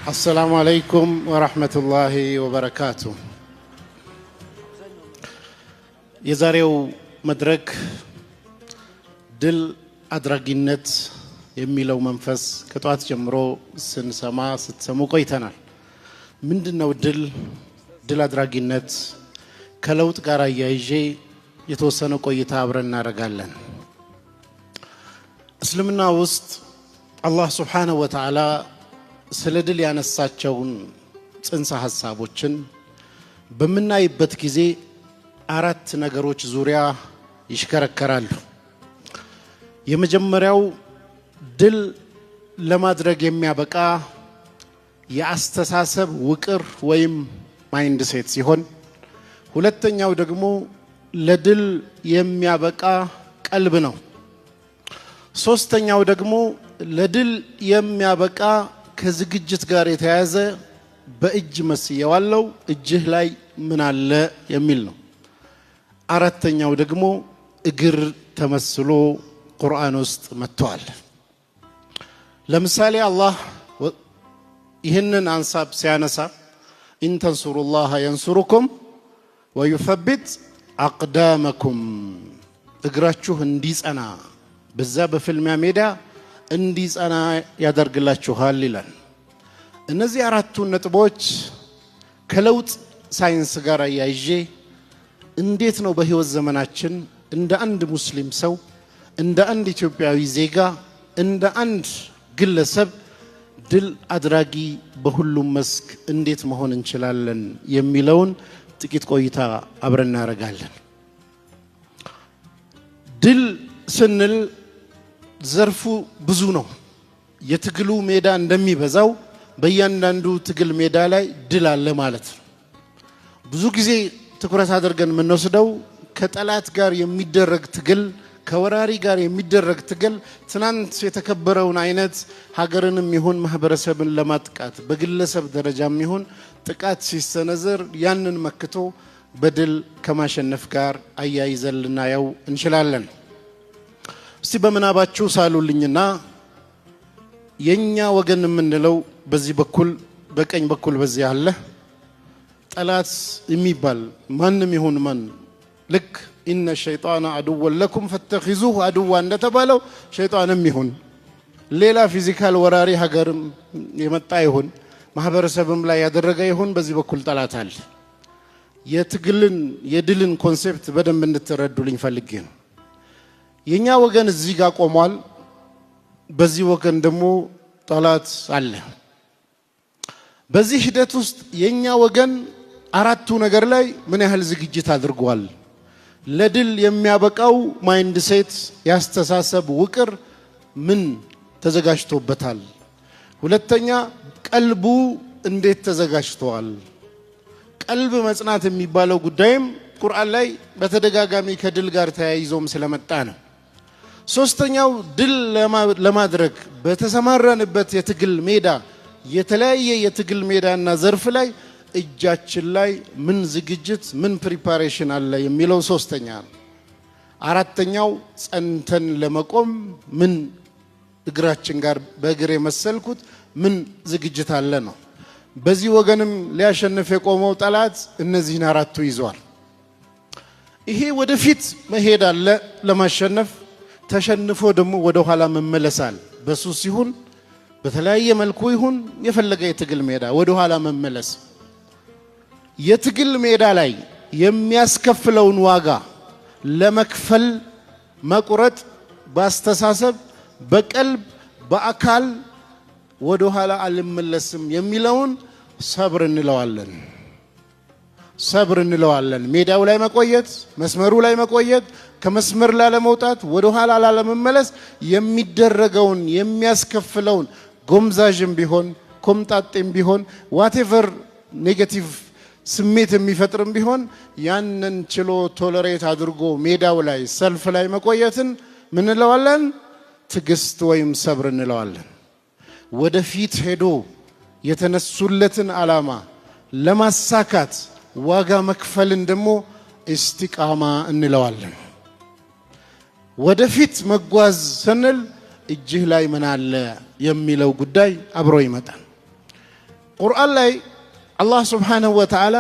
السلام عليكم ورحمة الله وبركاته. የዛሬው መድረክ ድል አድራጊነት የሚለው መንፈስ ከጧት ጀምሮ ስንሰማ ስትሰሙ ቆይተናል። ምንድነው ድል አድራጊነት? ከለውጥ ጋር አያይዤ የተወሰነ ቆይታ አብረን እናደርጋለን። እስልምና ውስጥ አላህ Subhanahu Wa Ta'ala ስለ ድል ያነሳቸውን ጽንሰ ሐሳቦችን በመናይበት ጊዜ አራት ነገሮች ዙሪያ ይሽከረከራሉ። የመጀመሪያው ድል ለማድረግ የሚያበቃ የአስተሳሰብ ውቅር ወይም ማይንድ ሴት ሲሆን፣ ሁለተኛው ደግሞ ለድል የሚያበቃ ቀልብ ነው። ሶስተኛው ደግሞ ለድል የሚያበቃ ከዝግጅት ጋር የተያያዘ በእጅ መስየዋለው እጅህ ላይ ምን አለ የሚል ነው። አራተኛው ደግሞ እግር ተመስሎ ቁርአን ውስጥ መጥቷል። ለምሳሌ አላህ ይህንን አንሳብ ሲያነሳ ኢን ተንሱሩላህ የንሱሩኩም ወዩሰቢት አቅዳመኩም፣ እግራችሁ እንዲጸና በዛ በፍልሚያ ሜዳ እንዲጸና ያደርግላችኋል ይላል። እነዚህ አራቱ ነጥቦች ከለውጥ ሳይንስ ጋር ያይዤ እንዴት ነው በህይወት ዘመናችን እንደ አንድ ሙስሊም ሰው፣ እንደ አንድ ኢትዮጵያዊ ዜጋ፣ እንደ አንድ ግለሰብ ድል አድራጊ በሁሉም መስክ እንዴት መሆን እንችላለን የሚለውን ጥቂት ቆይታ አብረን እናደርጋለን። ድል ስንል ዘርፉ ብዙ ነው። የትግሉ ሜዳ እንደሚበዛው በእያንዳንዱ ትግል ሜዳ ላይ ድል አለ ማለት ነው። ብዙ ጊዜ ትኩረት አድርገን የምንወስደው ከጠላት ጋር የሚደረግ ትግል፣ ከወራሪ ጋር የሚደረግ ትግል ትናንት የተከበረውን አይነት ሀገርንም ይሁን ማህበረሰብን ለማጥቃት በግለሰብ ደረጃም ይሁን ጥቃት ሲሰነዘር ያንን መክቶ በድል ከማሸነፍ ጋር አያይዘን ልናየው እንችላለን። እስቲ በመናባችሁ ሳሉልኝና የኛ ወገን የምንለው በዚህ በኩል በቀኝ በኩል በዚህ አለ ጠላት የሚባል ማንም ይሁን ማን ልክ ኢነ ሸይጣን አዱወ ለኩም ፈተኺዙሁ አዱዋ እንደተባለው ሸይጣንም ይሁን ሌላ ፊዚካል ወራሪ ሀገርም የመጣ ይሁን ማህበረሰብም ላይ ያደረገ ይሁን በዚህ በኩል ጠላት አለ። የድልን ኮንሴፕት በደንብ እንድትረዱልኝ ፈልጌ ነው። የኛ ወገን እዚህ ጋር ቆሟል፣ በዚህ ወገን ደግሞ ጠላት አለ። በዚህ ሂደት ውስጥ የኛ ወገን አራቱ ነገር ላይ ምን ያህል ዝግጅት አድርጓል? ለድል የሚያበቃው ማይንድ ሴት ያስተሳሰብ ውቅር ምን ተዘጋጅቶበታል? ሁለተኛ ቀልቡ እንዴት ተዘጋጅቷል? ቀልብ መጽናት የሚባለው ጉዳይም ቁርአን ላይ በተደጋጋሚ ከድል ጋር ተያይዞም ስለመጣ ነው። ሶስተኛው ድል ለማድረግ በተሰማራንበት የትግል ሜዳ የተለያየ የትግል ሜዳና ዘርፍ ላይ እጃችን ላይ ምን ዝግጅት ምን ፕሪፓሬሽን አለ የሚለው ሶስተኛ ነው። አራተኛው ጸንተን ለመቆም ምን እግራችን ጋር በእግር የመሰልኩት ምን ዝግጅት አለ ነው። በዚህ ወገንም ሊያሸንፍ የቆመው ጠላት እነዚህን አራቱ ይዟል። ይሄ ወደፊት መሄድ አለ ለማሸነፍ፣ ተሸንፎ ደግሞ ወደ ኋላ መመለሳል። በሱስ ይሁን በተለያየ መልኩ ይሁን የፈለገ የትግል ሜዳ ወደ ኋላ መመለስ። የትግል ሜዳ ላይ የሚያስከፍለውን ዋጋ ለመክፈል መቁረጥ በአስተሳሰብ በቀልብ በአካል ወደ ኋላ አልመለስም የሚለውን ሰብር እንለዋለን። ሰብር እንለዋለን። ሜዳው ላይ መቆየት፣ መስመሩ ላይ መቆየት፣ ከመስመር ላለመውጣት ወደ ኋላ ላለመመለስ የሚደረገውን የሚያስከፍለውን ጎምዛዥም ቢሆን ኮምጣጤም ቢሆን ዋቴቨር ኔጌቲቭ ስሜት የሚፈጥርም ቢሆን ያንን ችሎ ቶለሬት አድርጎ ሜዳው ላይ ሰልፍ ላይ መቆየትን ምን እንለዋለን? ትግስት ወይም ሰብር እንለዋለን። ወደፊት ሄዶ የተነሱለትን ዓላማ ለማሳካት ዋጋ መክፈልን ደግሞ ኢስቲቃማ እንለዋለን። ወደፊት መጓዝ ስንል እጅህ ላይ ምን አለ የሚለው ጉዳይ አብሮ ይመጣል። ቁርአን ላይ አላህ ሱብሓነሁ ወተዓላ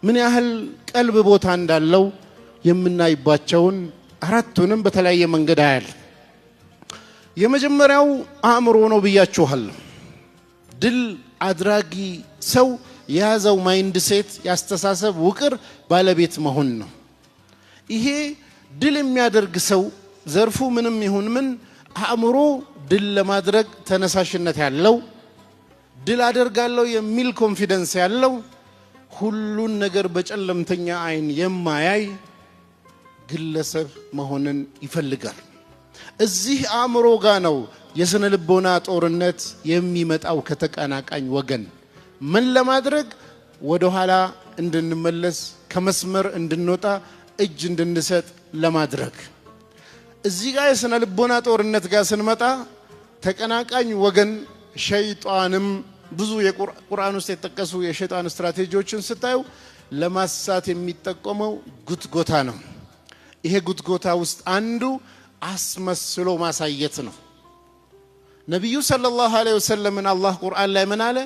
ምን ያህል ቀልብ ቦታ እንዳለው የምናይባቸውን አራቱንም በተለያየ መንገድ አያል። የመጀመሪያው አእምሮ ነው ብያችኋለሁ። ድል አድራጊ ሰው የያዘው ማይንድ ሴት ያስተሳሰብ ውቅር ባለቤት መሆን ነው። ይሄ ድል የሚያደርግ ሰው ዘርፉ ምንም ይሁን ምን አእምሮ ድል ለማድረግ ተነሳሽነት ያለው፣ ድል አደርጋለሁ የሚል ኮንፊደንስ ያለው፣ ሁሉን ነገር በጨለምተኛ አይን የማያይ ግለሰብ መሆንን ይፈልጋል። እዚህ አእምሮ ጋር ነው የስነ ልቦና ጦርነት የሚመጣው ከተቀናቃኝ ወገን። ምን ለማድረግ ወደ ኋላ እንድንመለስ ከመስመር እንድንወጣ እጅ እንድንሰጥ ለማድረግ። እዚህ ጋር የስነ ልቦና ጦርነት ጋር ስንመጣ ተቀናቃኝ ወገን ሸይጣንም ብዙ የቁርአን ውስጥ የተጠቀሱ የሸይጣን ስትራቴጂዎችን ስታዩ ለማሳት የሚጠቀመው ጉትጎታ ነው። ይሄ ጉትጎታ ውስጥ አንዱ አስመስሎ ማሳየት ነው። ነብዩ ሰለላሁ ዐለይሂ ወሰለም አላህ ቁርአን ላይ ምን አለ?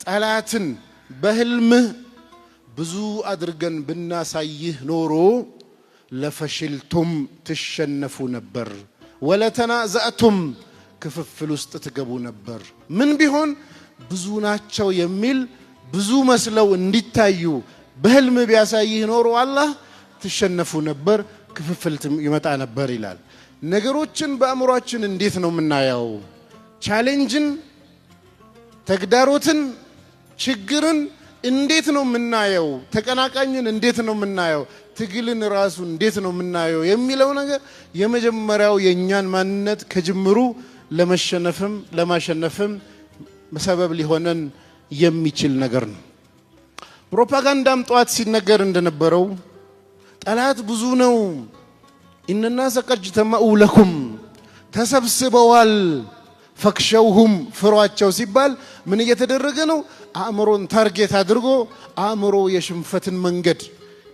ጠላትን በህልምህ ብዙ አድርገን ብናሳይህ ኖሮ ለፈሽልቱም ትሸነፉ ነበር፣ ወለተናዘዕቱም ክፍፍል ውስጥ ትገቡ ነበር። ምን ቢሆን ብዙ ናቸው የሚል ብዙ መስለው እንዲታዩ በህልም ቢያሳይህ ኖሮ አላህ ትሸነፉ ነበር፣ ክፍፍል ይመጣ ነበር ይላል። ነገሮችን በአእምሯችን እንዴት ነው የምናየው? ቻሌንጅን፣ ተግዳሮትን፣ ችግርን እንዴት ነው የምናየው? ተቀናቃኝን እንዴት ነው የምናየው? ትግልን ራሱ እንዴት ነው የምናየው የሚለው ነገር የመጀመሪያው የኛን ማንነት ከጅምሩ ለመሸነፍም ለማሸነፍም ሰበብ ሊሆነን የሚችል ነገር ነው። ፕሮፓጋንዳም ጧት ሲነገር እንደነበረው ጠላት ብዙ ነው፣ ኢነናሰ ቀድ ጀተመዑ ለኩም ተሰብስበዋል፣ ፈክሸውሁም ፍሯቸው ሲባል ምን እየተደረገ ነው? አእምሮን ታርጌት አድርጎ አእምሮ የሽንፈትን መንገድ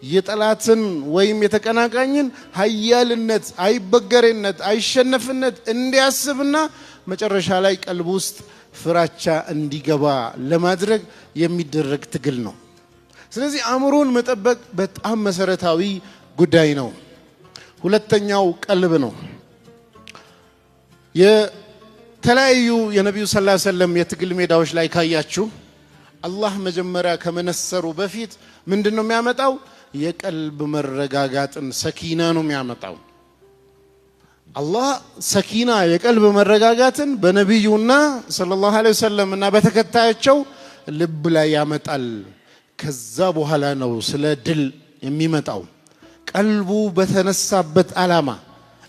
የጠላትን ወይም የተቀናቃኝን ሀያልነት፣ አይበገሬነት፣ አይሸነፍነት እንዲያስብና መጨረሻ ላይ ቀልብ ውስጥ ፍራቻ እንዲገባ ለማድረግ የሚደረግ ትግል ነው። ስለዚህ አእምሮን መጠበቅ በጣም መሰረታዊ ጉዳይ ነው። ሁለተኛው ቀልብ ነው። የተለያዩ የነቢዩ ሰለላሁ ዐለይሂ ወሰለም የትግል ሜዳዎች ላይ ካያችሁ አላህ መጀመሪያ ከመነሰሩ በፊት ምንድነው የሚያመጣው? የቀልብ መረጋጋትን ሰኪና ነው የሚያመጣው። አላህ ሰኪና የቀልብ መረጋጋትን በነቢዩና ሰለላሁ ዐለይሂ ወሰለም እና በተከታያቸው ልብ ላይ ያመጣል። ከዛ በኋላ ነው ስለ ድል የሚመጣው። ቀልቡ በተነሳበት ዓላማ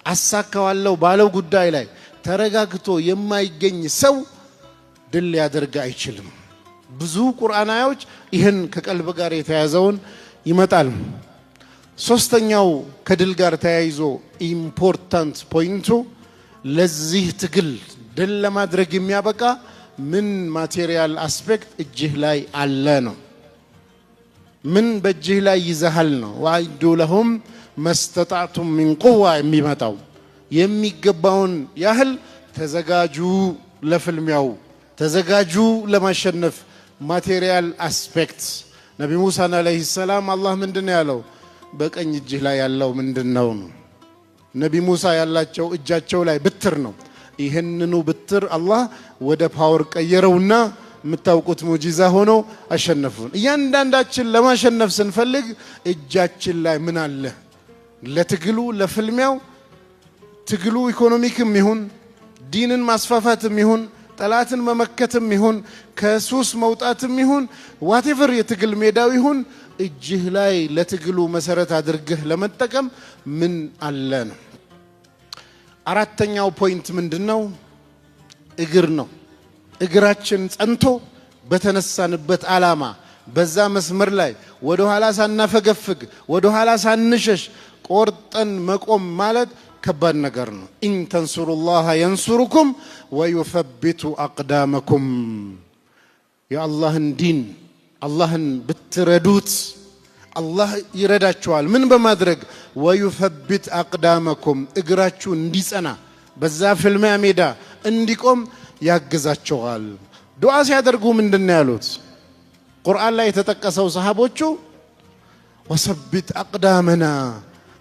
አሳካዋለሁ ባለው ጉዳይ ላይ ተረጋግቶ የማይገኝ ሰው ድል ሊያደርግ አይችልም። ብዙ ቁርአናዮች ይህን ከቀልብ ጋር የተያዘውን ይመጣል። ሶስተኛው ከድል ጋር ተያይዞ ኢምፖርታንት ፖይንቱ ለዚህ ትግል ድል ለማድረግ የሚያበቃ ምን ማቴሪያል አስፔክት እጅህ ላይ አለ ነው። ምን በእጅህ ላይ ይዘሃል ነው። ወአዕዱ ለሁም መስተጣዕቱም ሚን ቁዋ የሚመጣው የሚገባውን ያህል ተዘጋጁ፣ ለፍልሚያው ተዘጋጁ፣ ለማሸነፍ ማቴሪያል አስፔክት። ነቢ ሙሳን አለይሂ ሰላም አላህ ምንድነው ያለው? በቀኝ እጅህ ላይ ያለው ምንድነው? ነቢ ሙሳ ያላቸው እጃቸው ላይ ብትር ነው። ይህንኑ ብትር አላህ ወደ ፓወር ቀየረውና የምታውቁት ሙጂዛ ሆኖ አሸነፉን። እያንዳንዳችን ለማሸነፍ ስንፈልግ እጃችን ላይ ምን አለ? ለትግሉ ለፍልሚያው ትግሉ ኢኮኖሚክም ይሁን ዲንን ማስፋፋትም ይሁን ጠላትን መመከትም ይሁን ከሱስ መውጣትም ይሁን ዋቴቨር የትግል ሜዳው ይሁን እጅህ ላይ ለትግሉ መሰረት አድርገህ ለመጠቀም ምን አለ ነው። አራተኛው ፖይንት ምንድነው? እግር ነው። እግራችን ጸንቶ በተነሳንበት ዓላማ በዛ መስመር ላይ ወደ ኋላ ሳናፈገፍግ ወደ ኋላ ሳንሸሽ ቆርጠን መቆም ማለት ከባድ ነገር ነው። ኢን ተንሱሩላህ የንሱሩኩም ወዩሰቢቱ አቅዳመኩም። የአላህን ዲን አላህን ብትረዱት አላህ ይረዳችኋል። ምን በማድረግ? ወዩሰቢት አቅዳመኩም፣ እግራችሁ እንዲጸና በዛ ፍልሚያ ሜዳ እንዲቆም ያግዛችኋል። ዱዓ ሲያደርጉ ምንድነው ያሉት? ቁርአን ላይ የተጠቀሰው ሰሃቦቹ ወሰብት አቅዳመና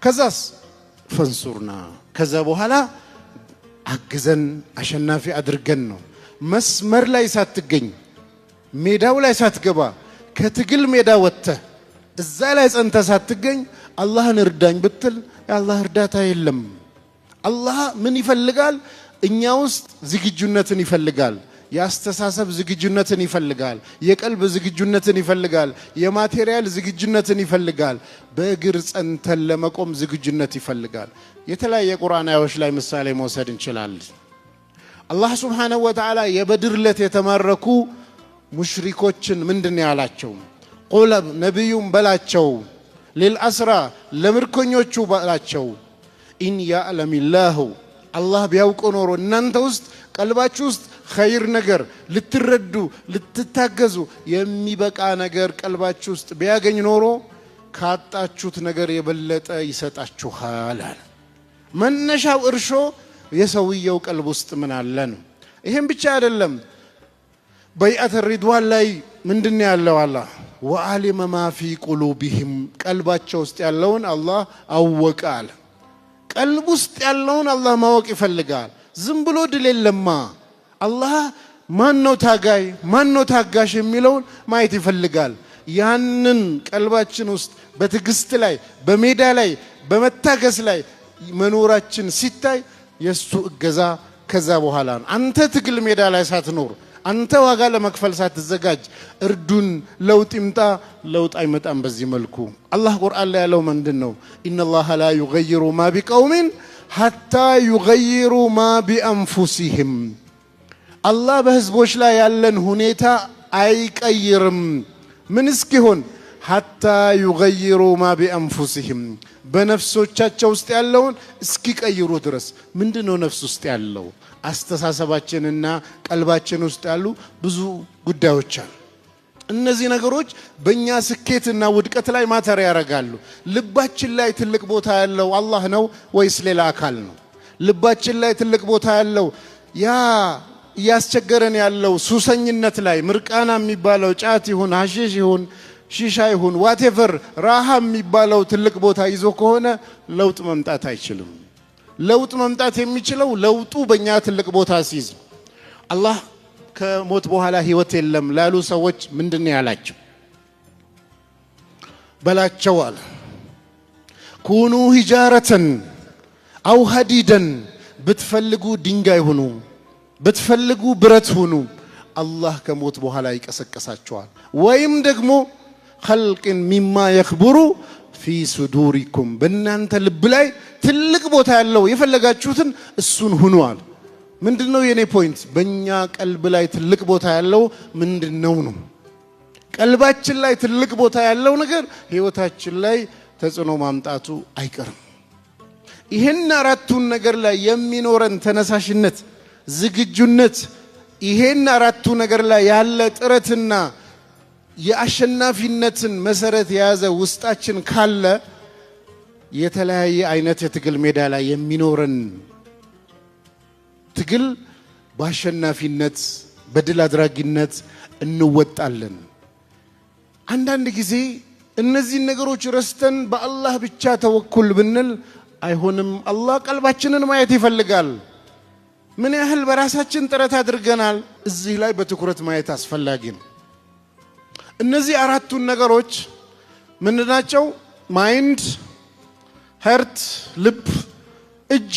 ከዛስ ፈንሱርና ከዛ በኋላ አግዘን አሸናፊ አድርገን ነው። መስመር ላይ ሳትገኝ ሜዳው ላይ ሳትገባ ከትግል ሜዳ ወጥተህ እዛ ላይ ጸንተ ሳትገኝ አላህን እርዳኝ ብትል የአላህ እርዳታ የለም። አላህ ምን ይፈልጋል? እኛ ውስጥ ዝግጁነትን ይፈልጋል። የአስተሳሰብ ዝግጁነትን ይፈልጋል። የቀልብ ዝግጁነትን ይፈልጋል። የማቴሪያል ዝግጁነትን ይፈልጋል። በእግር ጸንተን ለመቆም ዝግጁነት ይፈልጋል። የተለያየ ቁርአን አያዎች ላይ ምሳሌ መውሰድ እንችላለን። አላህ ሱብሓነሁ ወተዓላ የበድር ዕለት የተማረኩ ሙሽሪኮችን ምንድን ያላቸው? ቁል ነቢዩም በላቸው ሊልአስራ ለምርኮኞቹ በላቸው ኢን ያዕለሚላሁ አላህ ቢያውቅ ኖሮ እናንተ ውስጥ ቀልባችሁ ውስጥ ኸይር ነገር ልትረዱ ልትታገዙ የሚበቃ ነገር ቀልባችሁ ውስጥ ቢያገኝ ኖሮ ካጣችሁት ነገር የበለጠ ይሰጣችኋል አለ። መነሻው እርሾ የሰውየው ቀልብ ውስጥ ምን አለ ነው። ይሄን ብቻ አይደለም። በይአት ሪድዋን ላይ ምንድን ያለው? አላህ ወዓሊመ ማ ፊ ቁሉቢሂም ቀልባቸው ውስጥ ያለውን አላህ አወቀ አለ። ቀልብ ውስጥ ያለውን አላህ ማወቅ ይፈልጋል። ዝም ብሎ ድል የለማ። አላህ ማን ነው ታጋይ ማን ነው ታጋሽ የሚለውን ማየት ይፈልጋል። ያንን ቀልባችን ውስጥ በትግስት ላይ በሜዳ ላይ በመታገስ ላይ መኖራችን ሲታይ የሱ እገዛ ከዛ በኋላ ነው። አንተ ትግል ሜዳ ላይ ሳትኖር አንተ ዋጋ ለመክፈል ሳትዘጋጅ እርዱን ለውጥ ይምጣ ለውጥ አይመጣም። በዚህ መልኩ አላህ ቁርአን ላይ ያለው ምንድነው? ኢነላህ ላ ዩገይሩ ማ ቢቀውሚን ሐታ ዩገይሩ ማ ቢአንፉሲሂም አላህ በህዝቦች ላይ ያለን ሁኔታ አይቀይርም። ምን እስኪሆን? ሐታ ዩገይሩ ማ ቢአንፉሲሂም በነፍሶቻቸው ውስጥ ያለውን እስኪቀይሩ ድረስ። ምንድነው ነፍስ ውስጥ ያለው? አስተሳሰባችንና ቀልባችን ውስጥ ያሉ ብዙ ጉዳዮች አሉ። እነዚህ ነገሮች በእኛ ስኬትና ውድቀት ላይ ማተር ያደርጋሉ። ልባችን ላይ ትልቅ ቦታ ያለው አላህ ነው ወይስ ሌላ አካል ነው? ልባችን ላይ ትልቅ ቦታ ያለው ያ እያስቸገረን ያለው ሱሰኝነት ላይ ምርቃና የሚባለው ጫት ይሁን ሐሺሽ ይሁን ሺሻ ይሁን ዋቴቨር ራሃ የሚባለው ትልቅ ቦታ ይዞ ከሆነ ለውጥ መምጣት አይችልም። ለውጥ መምጣት የሚችለው ለውጡ በእኛ ትልቅ ቦታ ሲይዝ። አላህ ከሞት በኋላ ህይወት የለም ላሉ ሰዎች ምንድን ያላቸው? በላቸው አለ ኩኑ ሂጃረተን አው ሀዲደን ብትፈልጉ ድንጋይ ሁኑ ብትፈልጉ ብረት ሁኑ አላህ ከሞት በኋላ ይቀሰቀሳቸዋል። ወይም ደግሞ ኸልቅን ሚማ የኽቡሩ ፊ ሱዱሪኩም በእናንተ ልብ ላይ ትልቅ ቦታ ያለው የፈለጋችሁትን እሱን ሁኑዋል። ምንድነው የኔ ፖይንት? በእኛ ቀልብ ላይ ትልቅ ቦታ ያለው ምንድነው ነው? ቀልባችን ላይ ትልቅ ቦታ ያለው ነገር ህይወታችን ላይ ተጽዕኖ ማምጣቱ አይቀርም። ይሄን አራቱን ነገር ላይ የሚኖረን ተነሳሽነት ዝግጁነት ይሄን አራቱ ነገር ላይ ያለ ጥረትና የአሸናፊነትን መሰረት የያዘ ውስጣችን ካለ የተለያየ አይነት የትግል ሜዳ ላይ የሚኖረን ትግል በአሸናፊነት በድል አድራጊነት እንወጣለን። አንዳንድ ጊዜ እነዚህ ነገሮች ረስተን በአላህ ብቻ ተወኩል ብንል አይሆንም። አላህ ቀልባችንን ማየት ይፈልጋል። ምን ያህል በራሳችን ጥረት አድርገናል? እዚህ ላይ በትኩረት ማየት አስፈላጊ ነው። እነዚህ አራቱን ነገሮች ምንድናቸው? ማይንድ፣ ሀርት፣ ልብ፣ እጅ።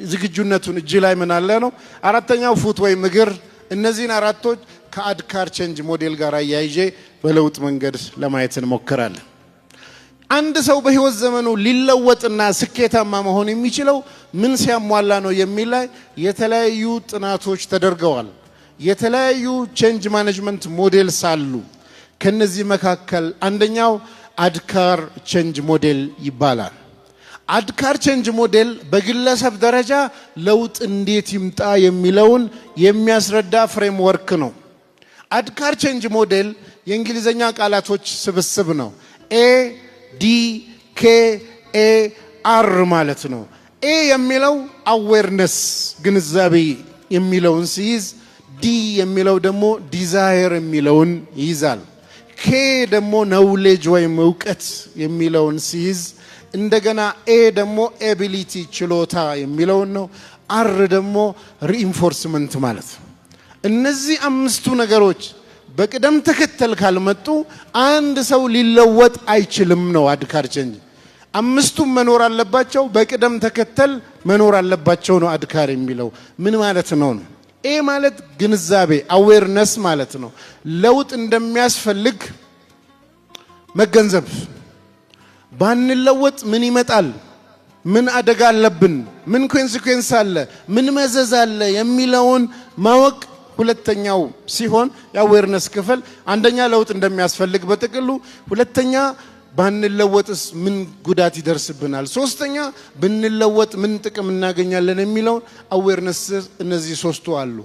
ዝግጁነቱን እጅ ላይ ምን አለ ነው። አራተኛው ፉት ወይም እግር። እነዚህን አራቶች ከአድካር ቼንጅ ሞዴል ጋር አያይዤ በለውጥ መንገድ ለማየት እንሞክራለን። አንድ ሰው በህይወት ዘመኑ ሊለወጥና ስኬታማ መሆን የሚችለው ምን ሲያሟላ ነው የሚል ላይ የተለያዩ ጥናቶች ተደርገዋል። የተለያዩ ቼንጅ ማኔጅመንት ሞዴልስ አሉ። ከነዚህ መካከል አንደኛው አድካር ቼንጅ ሞዴል ይባላል። አድካር ቼንጅ ሞዴል በግለሰብ ደረጃ ለውጥ እንዴት ይምጣ የሚለውን የሚያስረዳ ፍሬምወርክ ነው። አድካር ቼንጅ ሞዴል የእንግሊዘኛ ቃላቶች ስብስብ ነው። ኤ ዲ ኬ ኤ አር ማለት ነው። ኤ የሚለው አዌርነስ ግንዛቤ የሚለውን ሲይዝ፣ ዲ የሚለው ደግሞ ዲዛየር የሚለውን ይይዛል። ኬ ደግሞ ናውሌጅ ወይም ዕውቀት የሚለውን ሲይዝ እንደገና ኤ ደግሞ ኤቢሊቲ ችሎታ የሚለውን ነው። አር ደግሞ ሪኢንፎርስመንት ማለት ነው። እነዚህ አምስቱ ነገሮች በቅደም ተከተል ካልመጡ አንድ ሰው ሊለወጥ አይችልም ነው አድካር ቼንጅ። አምስቱም መኖር አለባቸው፣ በቅደም ተከተል መኖር አለባቸው ነው አድካር የሚለው። ምን ማለት ነው? ኤ ማለት ግንዛቤ አዌርነስ ማለት ነው። ለውጥ እንደሚያስፈልግ መገንዘብ፣ ባንለወጥ ምን ይመጣል፣ ምን አደጋ አለብን፣ ምን ኮንሲኩዌንስ አለ፣ ምን መዘዝ አለ የሚለውን ማወቅ ሁለተኛው ሲሆን የአዌርነስ ክፍል አንደኛ ለውጥ እንደሚያስፈልግ በጥቅሉ፣ ሁለተኛ ባንለወጥስ ምን ጉዳት ይደርስብናል፣ ሶስተኛ ብንለወጥ ምን ጥቅም እናገኛለን የሚለው አዌርነስ። እነዚህ ሶስቱ አሉ።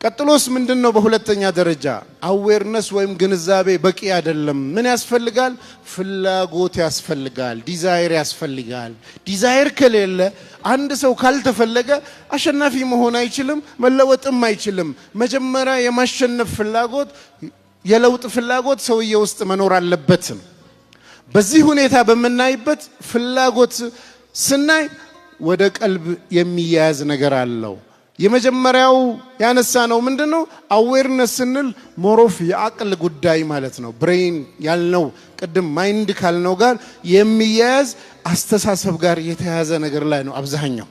ቀጥሎስ ምንድነው? በሁለተኛ ደረጃ አዌርነስ ወይም ግንዛቤ በቂ አይደለም። ምን ያስፈልጋል? ፍላጎት ያስፈልጋል፣ ዲዛይር ያስፈልጋል። ዲዛይር ከሌለ አንድ ሰው ካልተፈለገ አሸናፊ መሆን አይችልም፣ መለወጥም አይችልም። መጀመሪያ የማሸነፍ ፍላጎት፣ የለውጥ ፍላጎት ሰውዬ ውስጥ መኖር አለበት። በዚህ ሁኔታ በመናይበት ፍላጎት ስናይ ወደ ቀልብ የሚያያዝ ነገር አለው። የመጀመሪያው ያነሳ ነው ምንድነው? አዌርነስ ስንል ሞሮፍ የአቅል ጉዳይ ማለት ነው። ብሬን ያልነው ቅድም ማይንድ ካልነው ጋር የሚያያዝ አስተሳሰብ ጋር የተያያዘ ነገር ላይ ነው አብዛኛው።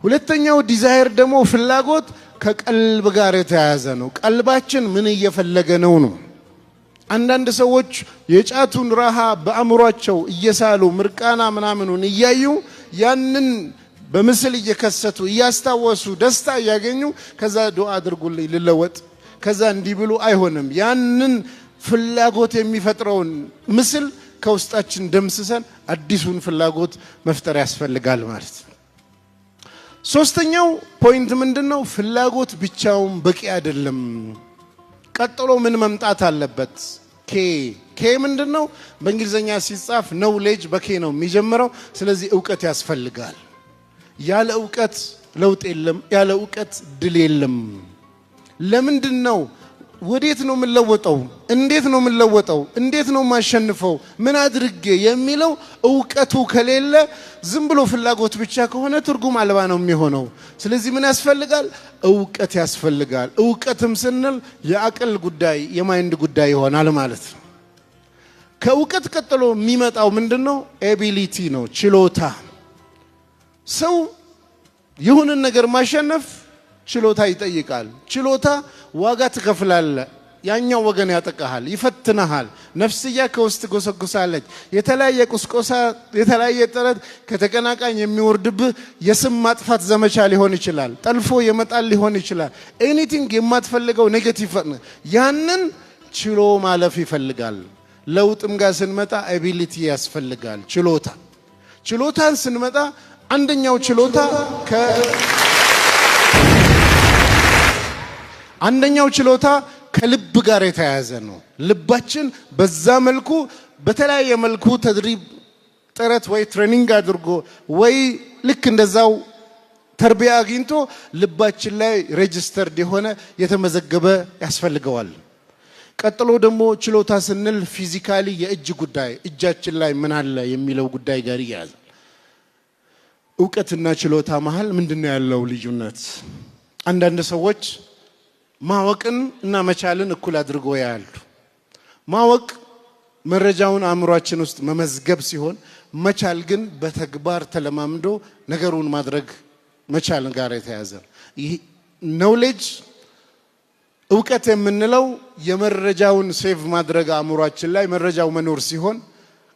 ሁለተኛው ዲዛይር ደግሞ ፍላጎት ከቀልብ ጋር የተያያዘ ነው። ቀልባችን ምን እየፈለገ ነው ነው። አንዳንድ ሰዎች የጫቱን ረሃ በአእምሯቸው እየሳሉ ምርቃና ምናምኑን እያዩ ያንን በምስል እየከሰቱ እያስታወሱ ደስታ እያገኙ ከዛ ዱዓ አድርጉልኝ ልለወጥ ከዛ እንዲህ ብሉ አይሆንም። ያንን ፍላጎት የሚፈጥረውን ምስል ከውስጣችን ደምስሰን አዲሱን ፍላጎት መፍጠር ያስፈልጋል ማለት ነው። ሶስተኛው ፖይንት ምንድነው? ፍላጎት ብቻውን በቂ አይደለም። ቀጥሎ ምን መምጣት አለበት? ኬ ምንድነው? በእንግሊዘኛ ሲጻፍ ኖውሌጅ በኬ ነው የሚጀምረው። ስለዚህ ዕውቀት ያስፈልጋል። ያለ ዕውቀት ለውጥ የለም፣ ያለ ዕውቀት ድል የለም። ለምንድነው? ወዴት ነው የምንለወጠው? እንዴት ነው የምንለወጠው? እንዴት ነው ማሸንፈው? ምን አድርጌ የሚለው ዕውቀቱ ከሌለ ዝም ብሎ ፍላጎት ብቻ ከሆነ ትርጉም አልባ ነው የሚሆነው። ስለዚህ ምን ያስፈልጋል? ዕውቀት ያስፈልጋል። ዕውቀትም ስንል የአቅል ጉዳይ የማይንድ ጉዳይ ይሆናል ማለት ነው። ከዕውቀት ቀጥሎ የሚመጣው ምንድነው? ኤቢሊቲ ነው፣ ችሎታ። ሰው ይሁንን ነገር ማሸነፍ ችሎታ ይጠይቃል። ችሎታ ዋጋ ትከፍላለህ። ያኛው ወገን ያጠቃሃል፣ ይፈትነሃል። ነፍስያ ከውስጥ ጎሰጉሳለች። የተለያየ ቁስቆሳ፣ የተለያየ ጥረት ከተቀናቃኝ የሚወርድብህ የስም ማጥፋት ዘመቻ ሊሆን ይችላል። ጠልፎ የመጣል ሊሆን ይችላል። ኤኒቲንግ የማትፈልገው ኔጌቲቭ ያንን ችሎ ማለፍ ይፈልጋል። ለውጥም ጋር ስንመጣ ኤቢሊቲ ያስፈልጋል፣ ችሎታ። ችሎታን ስንመጣ አንደኛው ችሎታ ከልብ ጋር የተያያዘ ነው። ልባችን በዛ መልኩ በተለያየ መልኩ ተድሪብ ጥረት ወይ ትሬኒንግ አድርጎ ወይ ልክ እንደዛው ተርቢያ አግኝቶ ልባችን ላይ ሬጂስተርድ የሆነ የተመዘገበ ያስፈልገዋል። ቀጥሎ ደግሞ ችሎታ ስንል ፊዚካሊ የእጅ ጉዳይ፣ እጃችን ላይ ምን አለ የሚለው ጉዳይ ጋር ይያያዛል። ዕውቀትና ችሎታ መሃል ምንድነው ያለው ልዩነት? አንዳንድ ሰዎች ማወቅን እና መቻልን እኩል አድርጎ ያያሉ። ማወቅ መረጃውን አእምሯችን ውስጥ መመዝገብ ሲሆን፣ መቻል ግን በተግባር ተለማምዶ ነገሩን ማድረግ መቻል ጋር የተያያዘ ነው። ይሄ ኖውሌጅ ዕውቀት የምንለው የመረጃውን ሴቭ ማድረግ አእምሯችን ላይ መረጃው መኖር ሲሆን፣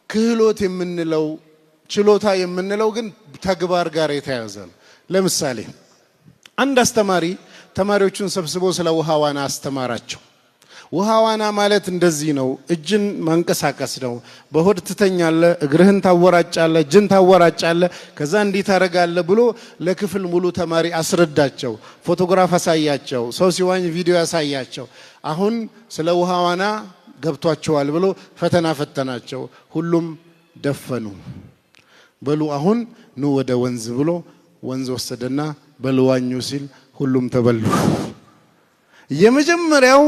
ክህሎት የምንለው ችሎታ የምንለው ግን ተግባር ጋር የተያያዘ ነው። ለምሳሌ አንድ አስተማሪ ተማሪዎቹን ሰብስቦ ስለ ውሃ ዋና አስተማራቸው። ውሃ ዋና ማለት እንደዚህ ነው፣ እጅን ማንቀሳቀስ ነው። በሆድ ትተኛለህ፣ እግርህን ታወራጫለህ፣ እጅን ታወራጫለህ፣ ከዛ እንዲህ ታረጋለህ ብሎ ለክፍል ሙሉ ተማሪ አስረዳቸው። ፎቶግራፍ አሳያቸው፣ ሰው ሲዋኝ ቪዲዮ ያሳያቸው። አሁን ስለ ውሃ ዋና ገብቷቸዋል ብሎ ፈተና ፈተናቸው። ሁሉም ደፈኑ። በሉ አሁን ኑ ወደ ወንዝ ብሎ ወንዝ ወሰደና በልዋኙ ሲል ሁሉም ተበሉ። የመጀመሪያው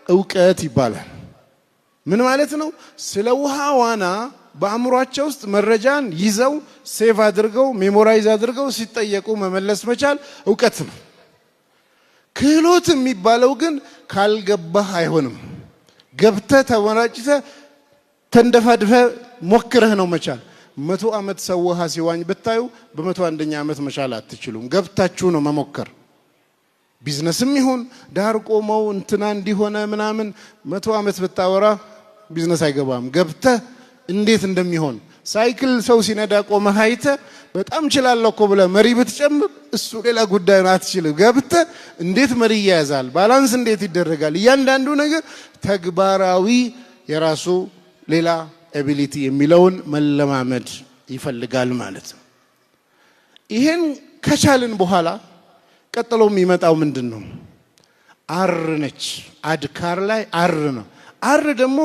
ዕውቀት ይባላል። ምን ማለት ነው? ስለ ውሃ ዋና በአእምሯቸው ውስጥ መረጃን ይዘው ሴቭ አድርገው ሜሞራይዝ አድርገው ሲጠየቁ መመለስ መቻል ዕውቀት ነው። ክህሎት የሚባለው ግን ካልገባህ አይሆንም። ገብተህ ተወራጭተህ ተንደፋድፈህ ሞክረህ ነው መቻል። 100 ዓመት ሰው ውሃ ሲዋኝ ብታዩ በ101ኛ ዓመት መቻል አትችሉም። ገብታችሁ ነው መሞከር። ቢዝነስም ይሁን ዳር ቆመው እንትና እንዲሆነ ምናምን 100 ዓመት ብታወራ ቢዝነስ አይገባም። ገብተህ እንዴት እንደሚሆን ሳይክል ሰው ሲነዳ ቆመህ አይተህ በጣም እችላለሁ እኮ ብለህ መሪ ብትጨምር እሱ ሌላ ጉዳይ ነው፣ አትችልም። ገብተህ እንዴት መሪ ይያዛል፣ ባላንስ እንዴት ይደረጋል፣ እያንዳንዱ ነገር ተግባራዊ የራሱ ሌላ ኤቢሊቲ የሚለውን መለማመድ ይፈልጋል ማለት ነው። ይሄን ከቻልን በኋላ ቀጥሎ የሚመጣው ምንድነው? አር ነች። አድካር ላይ አር ነው። አር ደግሞ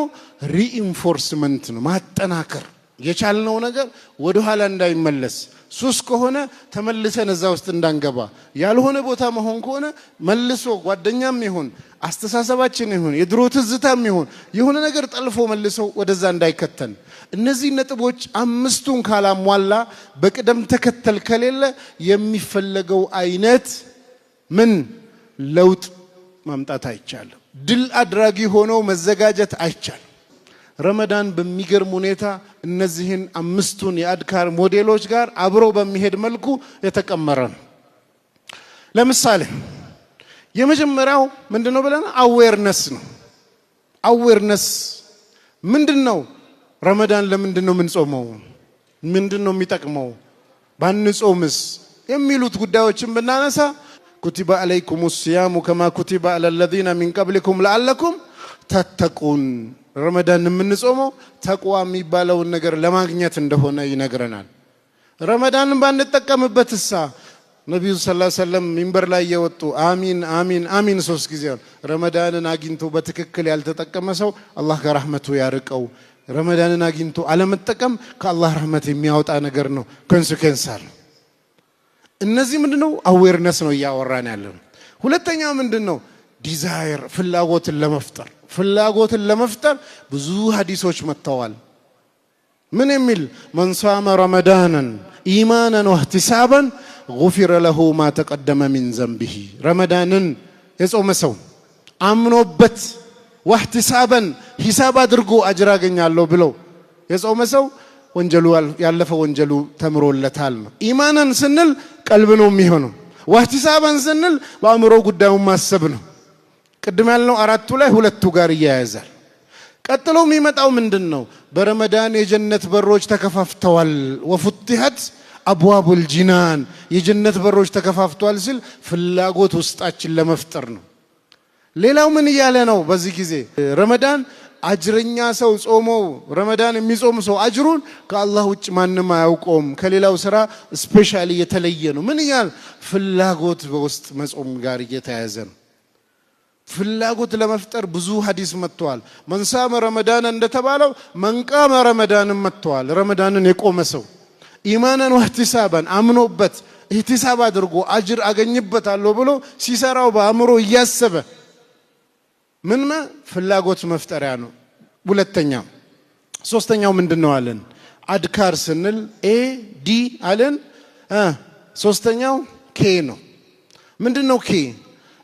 ሪኢንፎርስመንት ነው፣ ማጠናከር። የቻልነው ነገር ወደ ኋላ እንዳይመለስ፣ ሱስ ከሆነ ተመልሰን እዛ ውስጥ እንዳንገባ፣ ያልሆነ ቦታ መሆን ከሆነ መልሶ ጓደኛም ይሁን አስተሳሰባችን ይሁን የድሮ ትዝታም ይሁን የሆነ ነገር ጠልፎ መልሶ ወደዛ እንዳይከተን። እነዚህ ነጥቦች አምስቱን ካላሟላ በቅደም ተከተል ከሌለ የሚፈለገው አይነት ምን ለውጥ ማምጣት አይቻልም። ድል አድራጊ ሆኖ መዘጋጀት አይቻልም። ረመዳን በሚገርም ሁኔታ እነዚህን አምስቱን የአድካር ሞዴሎች ጋር አብሮ በሚሄድ መልኩ የተቀመረ ነው። ለምሳሌ የመጀመሪያው ምንድነው ብለን አዌርነስ ነው። አዌርነስ ምንድነው? ረመዳን ለምንድነው የምንጾመው? ምንድነው የሚጠቅመው? ባንጾምስ የሚሉት ጉዳዮችን ብናነሳ ኩቲባ አለይኩም ሲያሙ ከማ ኩቲባ አለል ለዚነ ሚን ቀብሊኩም ለዓለኩም ተተቁን። ረመዳን የምንጾመው ተቅዋ የሚባለውን ነገር ለማግኘት እንደሆነ ይነግረናል። ረመዳንን ባንጠቀምበትሳ ነብዩ ሰለላሁ ዐለይሂ ወሰለም ሚንበር ላይ የወጡ አሚን አሚን አሚን 3 ጊዜ ረመዳንን አግኝቶ በትክክል ያልተጠቀመ ሰው አላህ ከረህመቱ ያርቀው። ረመዳንን አግኝቶ አለመጠቀም ከአላህ ረህመት የሚያወጣ ነገር ነው፣ ኮንሲኩዌንስ አለ። እነዚህ ምንድነው? አዌርነስ ነው እያወራን ያለው። ሁለተኛው ምንድነው? ዲዛየር፣ ፍላጎትን ለመፍጠር ብዙ ሐዲሶች መጥተዋል። ምን የሚል? መን ሷመ ረመዳንን ኢማናን ወህቲሳባን ጉፊረ ለሁ ማ ተቀደመ ሚን ዘንቢሂ። ረመዳንን የጾመ ሰው አምኖበት ወህቲሳባን ሂሳብ አድርጎ አጅር አገኛለሁ ብሎ የጾመ ሰው ወንጀሉ ያለፈ ወንጀሉ ተምሮለታል ነው። ኢማናን ስንል ቀልብ ነው የሚሆነው። ወህቲሳባን ስንል በአእምሮ ጉዳዩን ማሰብ ነው። ቅድም ያልነው አራቱ ላይ ሁለቱ ጋር ይያያዛል። ቀጥሎ የሚመጣው ምንድነው? በረመዳን የጀነት በሮች ተከፋፍተዋል። ወፉቲሐት አብዋቡል ጂናን፣ የጀነት በሮች ተከፋፍተዋል ሲል ፍላጎት ውስጣችን ለመፍጠር ነው። ሌላው ምን እያለ ነው? በዚህ ጊዜ ረመዳን አጅረኛ ሰው ጾሞ ረመዳን የሚጾም ሰው አጅሩን ከአላህ ውጭ ማንም አያውቀውም፣ ከሌላው ስራ ስፔሻሊ የተለየ ነው። ምን እያለ? ፍላጎት በውስጥ መጾም ጋር እየተያያዘ ነው። ፍላጎት ለመፍጠር ብዙ ሐዲስ መጥተዋል። መንሳመ ረመዳን እንደተባለው መንቃመ ረመዳንን መጥተዋል። ረመዳንን የቆመ ሰው ኢማናን ወህቲሳባን አምኖበት ኢህቲሳብ አድርጎ አጅር አገኝበታለሁ ብሎ ሲሰራው በአእምሮ እያሰበ ምን ፍላጎት መፍጠሪያ ነው። ሁለተኛው። ሶስተኛው ምንድነው አለን? አድካር ስንል ኤ ዲ አለን። ሶስተኛው ኬ ነው። ምንድነው ኬ?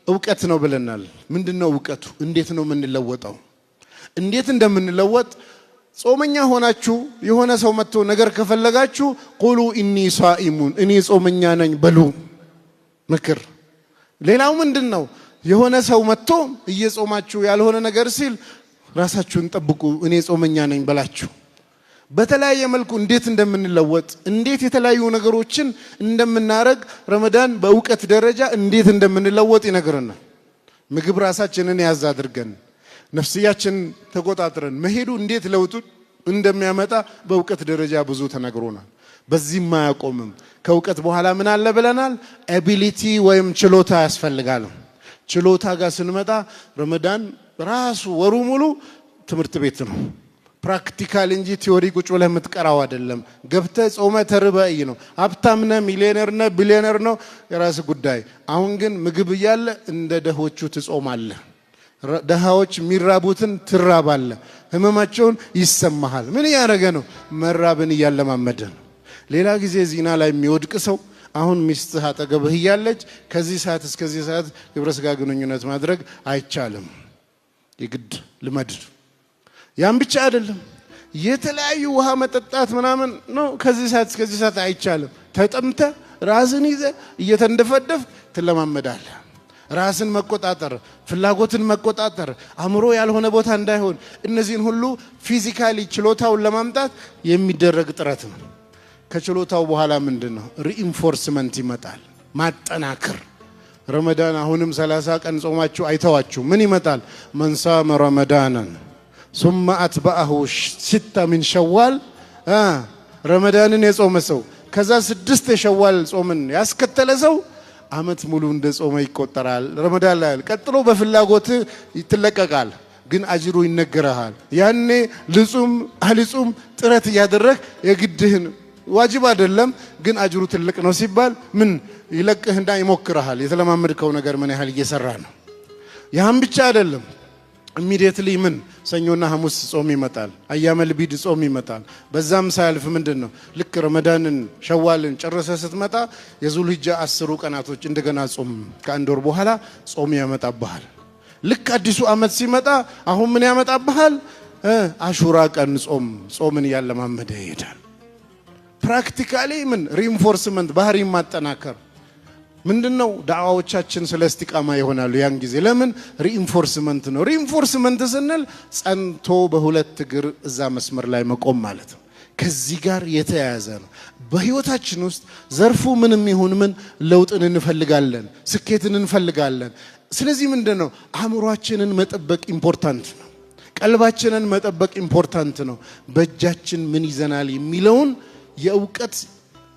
ዕውቀት ነው ብለናል። ምንድነው ዕውቀቱ? እንዴት ነው የምንለወጠው? እንዴት እንደምንለወጥ ጾመኛ ሆናችሁ የሆነ ሰው መጥቶ ነገር ከፈለጋችሁ ቁሉ ኢኒ ሷኢሙን፣ እኔ ጾመኛ ነኝ በሉ። ምክር። ሌላው ምንድነው? የሆነ ሰው መጥቶ እየጾማችሁ ያልሆነ ነገር ሲል ራሳችሁን ጠብቁ፣ እኔ ጾመኛ ነኝ በላችሁ። በተለያየ መልኩ እንዴት እንደምንለወጥ እንዴት የተለያዩ ነገሮችን እንደምናረግ ረመዳን በዕውቀት ደረጃ እንዴት እንደምንለወጥ ይነግረናል። ምግብ ራሳችንን ያዝ አድርገን ነፍስያችን ተቆጣጥረን መሄዱ እንዴት ለውጡ እንደሚያመጣ በዕውቀት ደረጃ ብዙ ተነግሮናል። በዚህም ማያቆምም። ከዕውቀት በኋላ ምን አለ ብለናል? ኤቢሊቲ ወይም ችሎታ ያስፈልጋል። ችሎታ ጋር ስንመጣ ረመዳን ራሱ ወሩ ሙሉ ትምህርት ቤት ነው። ፕራክቲካል እንጂ ቲዮሪ ቁጭ ብለህ የምትቀራው አይደለም። ገብተህ ጾመ ተርበይ ነው። ሀብታም ነህ፣ ሚሊዮነር ነህ፣ ቢሊዮነር ነው የራስ ጉዳይ። አሁን ግን ምግብ እያለ እንደ ደሆቹ ትጾማለህ። ደሃዎች የሚራቡትን ትራባለህ። ህመማቸውን ይሰማሃል። ምን ያረገ ነው? መራብን ያለማመደ ነው። ሌላ ጊዜ ዚና ላይ የሚወድቅ ሰው አሁን ሚስትህ አጠገብህ እያለች ከዚህ ሰዓት እስከዚህ ሰዓት ግብረ ስጋ ግንኙነት ማድረግ አይቻልም፣ የግድ ልመድ። ያን ብቻ አይደለም፣ የተለያዩ ውሃ መጠጣት ምናምን ነው። ከዚህ ሰዓት እስከዚህ ሰዓት አይቻልም። ተጠምተ ራስን ይዘ እየተንደፈደፍ ትለማመዳለህ። ራስን መቆጣጠር፣ ፍላጎትን መቆጣጠር፣ አእምሮ ያልሆነ ቦታ እንዳይሆን፣ እነዚህን ሁሉ ፊዚካሊ ችሎታውን ለማምጣት የሚደረግ ጥረት ነው። ከችሎታው በኋላ ምንድነው? ሪኢንፎርስመንት ይመጣል፣ ማጠናከር። ረመዳን አሁንም 30 ቀን ጾማችሁ አይተዋችሁ ምን ይመጣል? መንሳመ ረመዳንን ثم أتبعه 6 من شوال ረመዳንን የጾመ ሰው ከዛ 6 የሸዋል ጾምን ያስከተለ ሰው አመት ሙሉ እንደ ጾመ ይቆጠራል። ረመዳን ላይ ቀጥሎ በፍላጎት ይተለቀቃል፣ ግን አጅሩ ይነገራል። ያኔ ልጹም አልጹም ጥረት ያደረክ የግድህን ዋጅብ አይደለም፣ ግን አጅሩ ትልቅ ነው ሲባል ምን ይለቅህና ይሞክራል። የተለማመድከው ነገር ምን ያህል እየሰራ ነው። ያም ብቻ አይደለም፣ ኢሚዲየትሊ ምን ሰኞና ሐሙስ ጾም ይመጣል፣ አያመል ቢድ ጾም ይመጣል። በዛም ሳያልፍ ምንድነው ልክ ረመዳንን ሸዋልን ጨረሰ ስትመጣ የዙልሂጃ 10 ቀናቶች እንደገና ጾም ከአንድ ወር በኋላ ጾም ያመጣብሃል። ልክ አዲሱ አመት ሲመጣ አሁን ምን ያመጣብሃል? አሹራ ቀን ጾምን ያለማመደ ይሄዳል። ፕራክቲካሊ ምን ሪኢንፎርስመንት ባህሪ ማጠናከር ምንድነው? ዳዓዎቻችን ስለ እስቲቃማ ይሆናሉ ያን ጊዜ። ለምን? ሪኢንፎርስመንት ነው። ሪኢንፎርስመንት ስንል ጸንቶ በሁለት እግር እዛ መስመር ላይ መቆም ማለት ነው። ከዚህ ጋር የተያያዘ ነው። በህይወታችን ውስጥ ዘርፉ ምንም ይሁን ምን ለውጥን እንፈልጋለን፣ ስኬትን እንፈልጋለን። ስለዚህ ምንድነው አእምሮአችንን መጠበቅ ኢምፖርታንት ነው። ቀልባችንን መጠበቅ ኢምፖርታንት ነው። በእጃችን ምን ይዘናል የሚለውን የእውቀት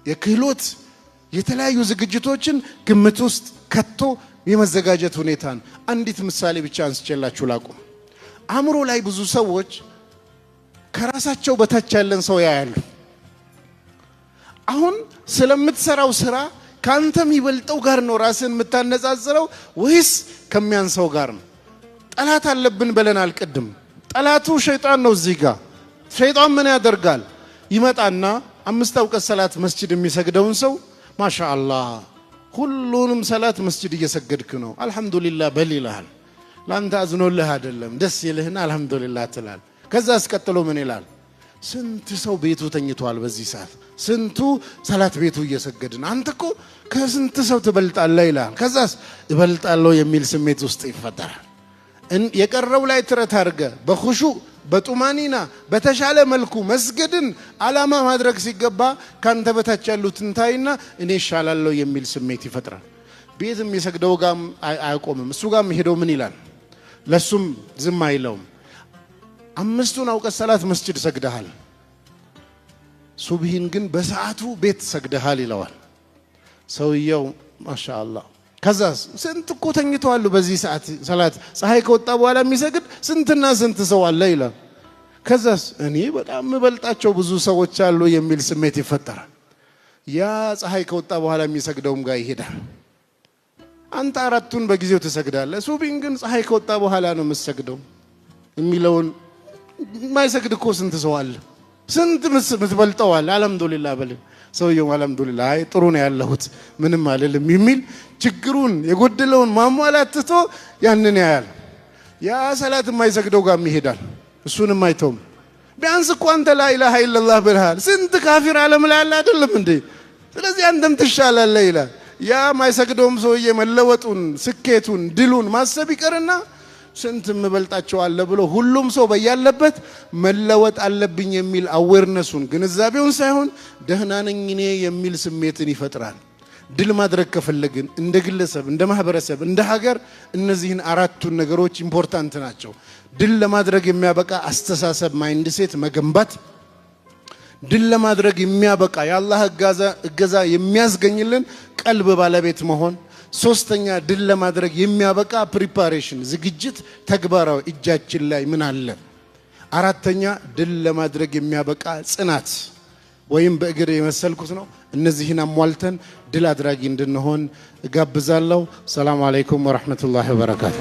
የክህሎት የተለያዩ ዝግጅቶችን ግምት ውስጥ ከቶ የመዘጋጀት ሁኔታ ነው። አንዲት ምሳሌ ብቻ አንስቼላችሁ ላቁም። አእምሮ ላይ ብዙ ሰዎች ከራሳቸው በታች ያለን ሰው ያያሉ። አሁን ስለምትሰራው ስራ ካንተ የሚበልጠው ጋር ነው ራስን የምታነጻጽረው ወይስ ከሚያንሰው ጋር ነው? ጠላት አለብን ብለናል ቅድም። ጠላቱ ሸይጣን ነው። እዚህ ጋር ሸይጣን ምን ያደርጋል? ይመጣና 5 አውቀት ሰላት መስጂድ የሚሰግደውን ሰው ማሻአላህ ሁሉንም ሰላት መስጂድ እየሰገድክ ነው አልহামዱሊላህ በል ይልሃል። ላንተ አዝኖልህ አይደለም፣ ደስ ይልህና አልহামዱሊላህ ትላል። ከዛ አስቀጥሎ ምን ይላል? ስንት ሰው ቤቱ ተኝቷል በዚህ ሰዓት፣ ስንቱ ሰላት ቤቱ እየሰገድን፣ አንተ እኮ ከስንት ሰው ትበልጣለህ ይላል። ከዛስ እበልጣለሁ የሚል ስሜት ውስጥ ይፈጠራል። የቀረው ላይ ትረት አድርገ በኹሹዕ በጡማኒና በተሻለ መልኩ መስገድን አላማ ማድረግ ሲገባ ካንተ በታች ያሉትን ታይና እኔ ይሻላለሁ የሚል ስሜት ይፈጥራል። ቤትም የሰግደው ጋም አያቆምም። እሱ ጋም ሄደው ምን ይላል? ለሱም ዝም አይለውም። 5ቱን አውቀት ሰላት መስጂድ ሰግደሃል፣ ሱብሂን ግን በሰዓቱ ቤት ሰግደሃል ይለዋል ሰውየው። ማሻአላህ። ከዛ ስንት እኮ ተኝተዋል በዚህ ሰዓት ሰላት ፀሐይ ከወጣ በኋላ የሚሰግድ ስንትና ስንት ሰው አለ ይላል። ከዛስ እኔ በጣም ምበልጣቸው ብዙ ሰዎች አሉ የሚል ስሜት ይፈጠራል። ያ ፀሐይ ከወጣ በኋላ የሚሰግደውም ጋር ይሄዳል። አንተ 4ቱን በጊዜው ትሰግዳለህ፣ ሱብሂን ግን ፀሐይ ከወጣ በኋላ ነው የምትሰግደው የሚለውን የማይሰግድ እኮ ስንት ሰው አለ፣ ስንት ምትበልጠው አለ። አልহামዱሊላህ በል ሰውየው አልহামዱሊላህ አይ ጥሩ ነው ያለሁት ምንም አይደለም የሚል ችግሩን የጎደለውን ማሟላት ትቶ ያንን ያያል። ያ ሰላት የማይሰግደው ጋር ይሄዳል፣ እሱንም አይተውም። ቢያንስ እኮ አንተ ላ ኢላሃ ኢላላህ ብለሃል፣ ስንት ካፊር ዓለም ላይ አለ አይደለም እንዴ? ስለዚህ አንተም ትሻላለህ ይላል። ያ የማይሰግደውም ሰውዬ መለወጡን ስኬቱን ድሉን ማሰብ ይቀርና ስንት ምበልጣቸው አለ ብሎ ሁሉም ሰው በያለበት መለወጥ አለብኝ የሚል አዌርነሱን ግንዛቤውን ሳይሆን ደህና ነኝ እኔ የሚል ስሜትን ይፈጥራል። ድል ማድረግ ከፈለግን እንደ ግለሰብ፣ እንደ ማህበረሰብ፣ እንደ ሀገር እነዚህን 4ቱን ነገሮች ኢምፖርታንት ናቸው። ድል ለማድረግ የሚያበቃ አስተሳሰብ ማይንድ ሴት መገንባት፣ ድል ለማድረግ የሚያበቃ የአላህ እገዛ የሚያስገኝልን ቀልብ ባለቤት መሆን፣ 3ኛ ድል ለማድረግ የሚያበቃ ፕሪፓሬሽን ዝግጅት ተግባራዊ እጃችን ላይ ምን አለ፣ 4ኛ ድል ለማድረግ የሚያበቃ ጽናት ወይም በእግር የመሰልኩት ነው። እነዚህን አሟልተን ድል አድራጊ እንድንሆን እጋብዛለሁ። ሰላም አለይኩም ወራህመቱላሂ ወበረካቱ።